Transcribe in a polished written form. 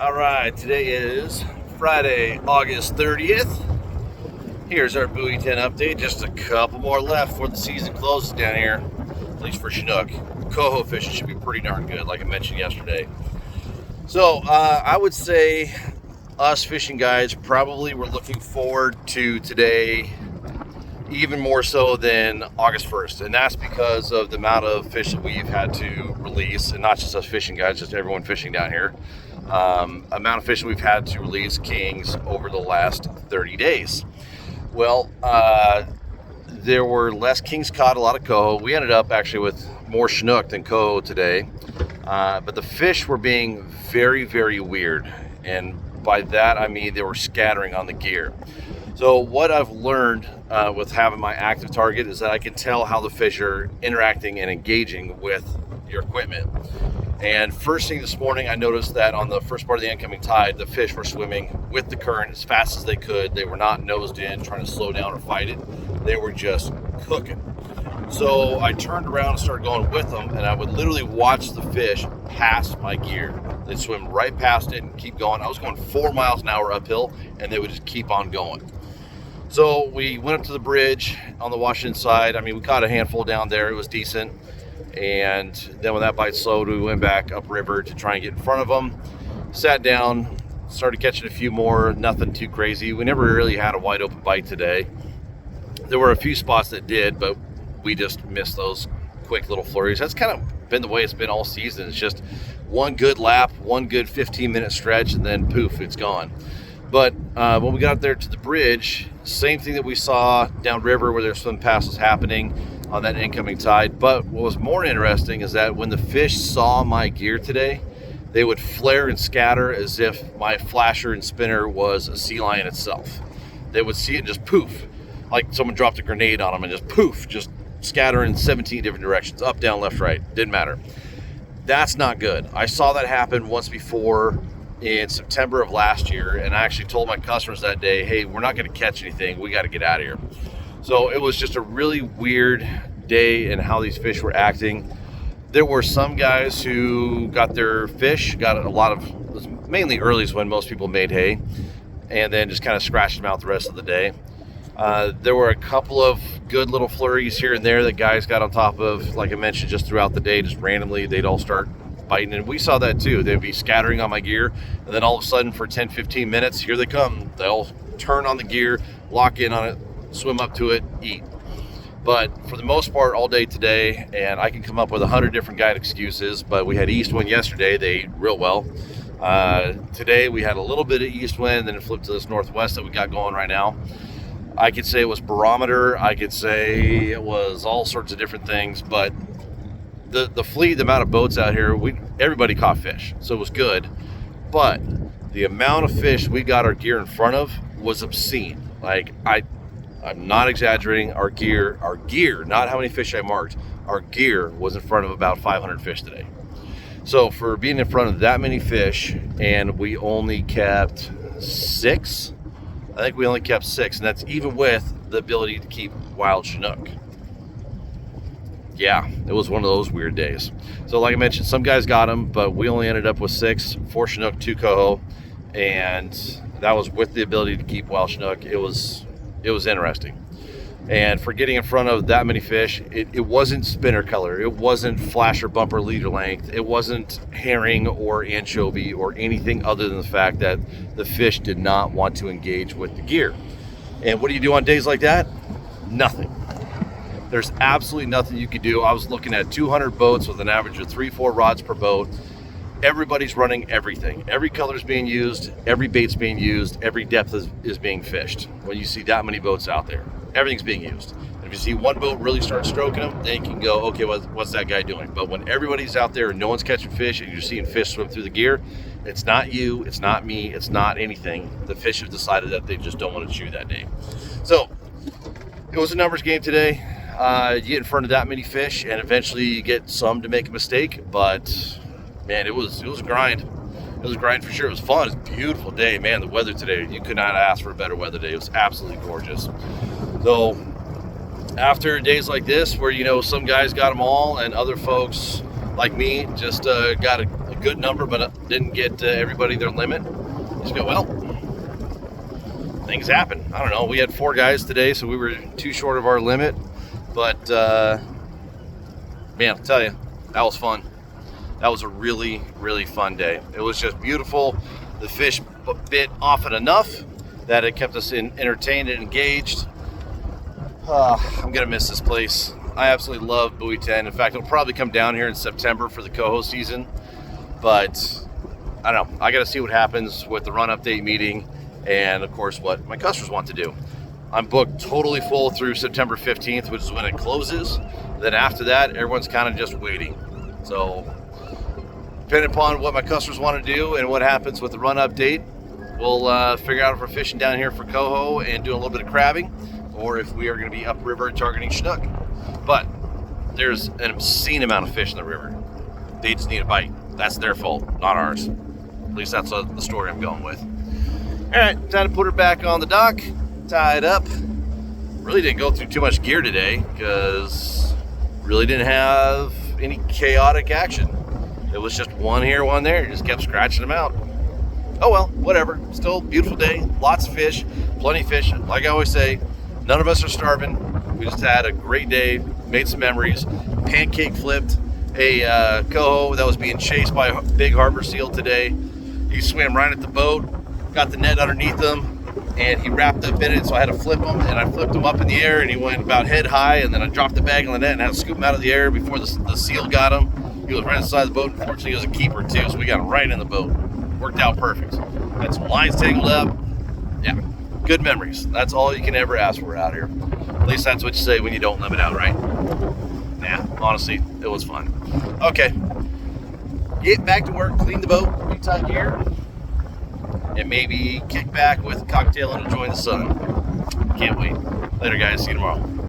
All right, today is Friday, August 30th. Here's our Buoy 10 update. Just a couple more left before the season closes down here, at least for Chinook. Coho fishing should be pretty darn good, like I mentioned yesterday. So I would say us fishing guys probably were looking forward to today even more so than August 1st. And that's because of the amount of fish that we've had to release, and not just us fishing guys, just everyone fishing down here. Amount of fish we've had to release kings over the last 30 days. Well, there were less kings caught, a lot of coho. We ended up actually with more Chinook than coho today. But the fish were being very, very weird. And by that, I mean they were scattering on the gear. So what I've learned with having my active target is that I can tell how the fish are interacting and engaging with your equipment. And first thing this morning, I noticed that on the first part of the incoming tide, the fish were swimming with the current as fast as they could. They were not nosed in, trying to slow down or fight it. They were just cooking. So I turned around and started going with them, and I would literally watch the fish pass my gear. They'd swim right past it and keep going. I was going 4 miles an hour uphill, and they would just keep on going. So we went up to the bridge on the Washington side. I mean, we caught a handful down there. It was decent. And then when that bite slowed, we went back upriver to try and get in front of them. Sat down, started catching a few more, nothing too crazy. We never really had a wide open bite today. There were a few spots that did, but we just missed those quick little flurries. That's kind of been the way it's been all season. It's just one good lap, one good 15-minute stretch, and then poof, it's gone. But when we got there to the bridge, same thing that we saw downriver where there's swim passes happening on that incoming tide. But what was more interesting is that when the fish saw my gear today, they would flare and scatter as if my flasher and spinner was a sea lion itself. They would see it and just poof, like someone dropped a grenade on them and just poof, just scatter in 17 different directions, up, down, left, right, didn't matter. That's not good. I saw that happen once before in September of last year, and I actually told my customers that day, hey, we're not going to catch anything, we got to get out of here. So it was just a really weird day in how these fish were acting. There were some guys who got their fish, got a lot of, mainly earlies when most people made hay, and then just kind of scratched them out the rest of the day. There were a couple of good little flurries here and there that guys got on top of, like I mentioned, just throughout the day, just randomly, they'd all start biting, and we saw that too. They'd be scattering on my gear, and then all of a sudden for 10-15 minutes, here they come. They'll turn on the gear, lock in on it, swim up to it, eat. But for the most part all day today, and I can come up with 100 different guide excuses, but we had east wind yesterday, they ate real well. Today we had a little bit of east wind, then it flipped to this northwest that we got going right now. I could say it was barometer, I could say it was all sorts of different things, but the fleet, the amount of boats out here, everybody caught fish, so it was good. But the amount of fish we got our gear in front of was obscene. Like, I'm not exaggerating. Our gear, not how many fish I marked, our gear was in front of about 500 fish today. So for being in front of that many fish, and we only kept 6, I think we only kept 6, and that's even with the ability to keep wild Chinook. Yeah, it was one of those weird days. So like I mentioned, some guys got them, but we only ended up with 6, 4 Chinook, 2 coho, and that was with the ability to keep wild Chinook. It was interesting. And for getting in front of that many fish, it wasn't spinner color, it wasn't flasher bumper leader length, it wasn't herring or anchovy or anything other than the fact that the fish did not want to engage with the gear. And what do you do on days like that? Nothing. There's absolutely nothing you could do. I was looking at 200 boats with an average of 3-4 rods per boat. Everybody's running everything. Every color's being used, every bait's being used, every depth is being fished. When you see that many boats out there, everything's being used. And if you see one boat really start stroking them, then you can go, okay, what's that guy doing? But when everybody's out there and no one's catching fish and you're seeing fish swim through the gear, it's not you, it's not me, it's not anything. The fish have decided that they just don't want to chew that day. So it was a numbers game today. You get in front of that many fish, and eventually you get some to make a mistake. But man, it was a grind. It was a grind for sure. It was fun. It was a beautiful day, man. The weather today, you could not ask for a better weather day. It was absolutely gorgeous. So after days like this, where some guys got them all, and other folks like me just got a good number, but didn't get everybody their limit. Just go, well, things happen. I don't know. We had 4 guys today, so we were too short of our limit. But, man, I'll tell you, that was fun. That was a really, really fun day. It was just beautiful. The fish bit often enough that it kept us entertained and engaged. I'm going to miss this place. I absolutely love Buoy 10. In fact, it'll probably come down here in September for the coho season. But, I don't know. I got to see what happens with the run update meeting and, of course, what my customers want to do. I'm booked totally full through September 15th, which is when it closes. Then after that, everyone's kind of just waiting. So, depending upon what my customers want to do and what happens with the run update, we'll figure out if we're fishing down here for coho and doing a little bit of crabbing, or if we are going to be upriver targeting Chinook. But there's an obscene amount of fish in the river. They just need a bite. That's their fault, not ours. At least that's the story I'm going with. All right, time to put her back on the dock, tie it up. Really didn't go through too much gear today because really didn't have any chaotic action. It was just one here, one there. Just kept scratching them out. Oh well, whatever. Still a beautiful day. Lots of fish, plenty of fish. Like I always say, none of us are starving. We just had a great day, made some memories. Pancake flipped a coho that was being chased by a big harbor seal today. He swam right at the boat, got the net underneath him, and he wrapped up in it, so I had to flip him, and I flipped him up in the air, and he went about head high, and then I dropped the bag on the net and had to scoop him out of the air before the seal got him. He was right inside the boat. Unfortunately, he was a keeper too, so we got him right in the boat. Worked out perfect. Had some lines tangled up. Yeah, good memories. That's all you can ever ask for out here. At least that's what you say when you don't limit out, right? Nah, honestly, it was fun. Okay, get back to work, clean the boat, retie gear, and maybe kick back with a cocktail and enjoy the sun. Can't wait. Later, guys. See you tomorrow.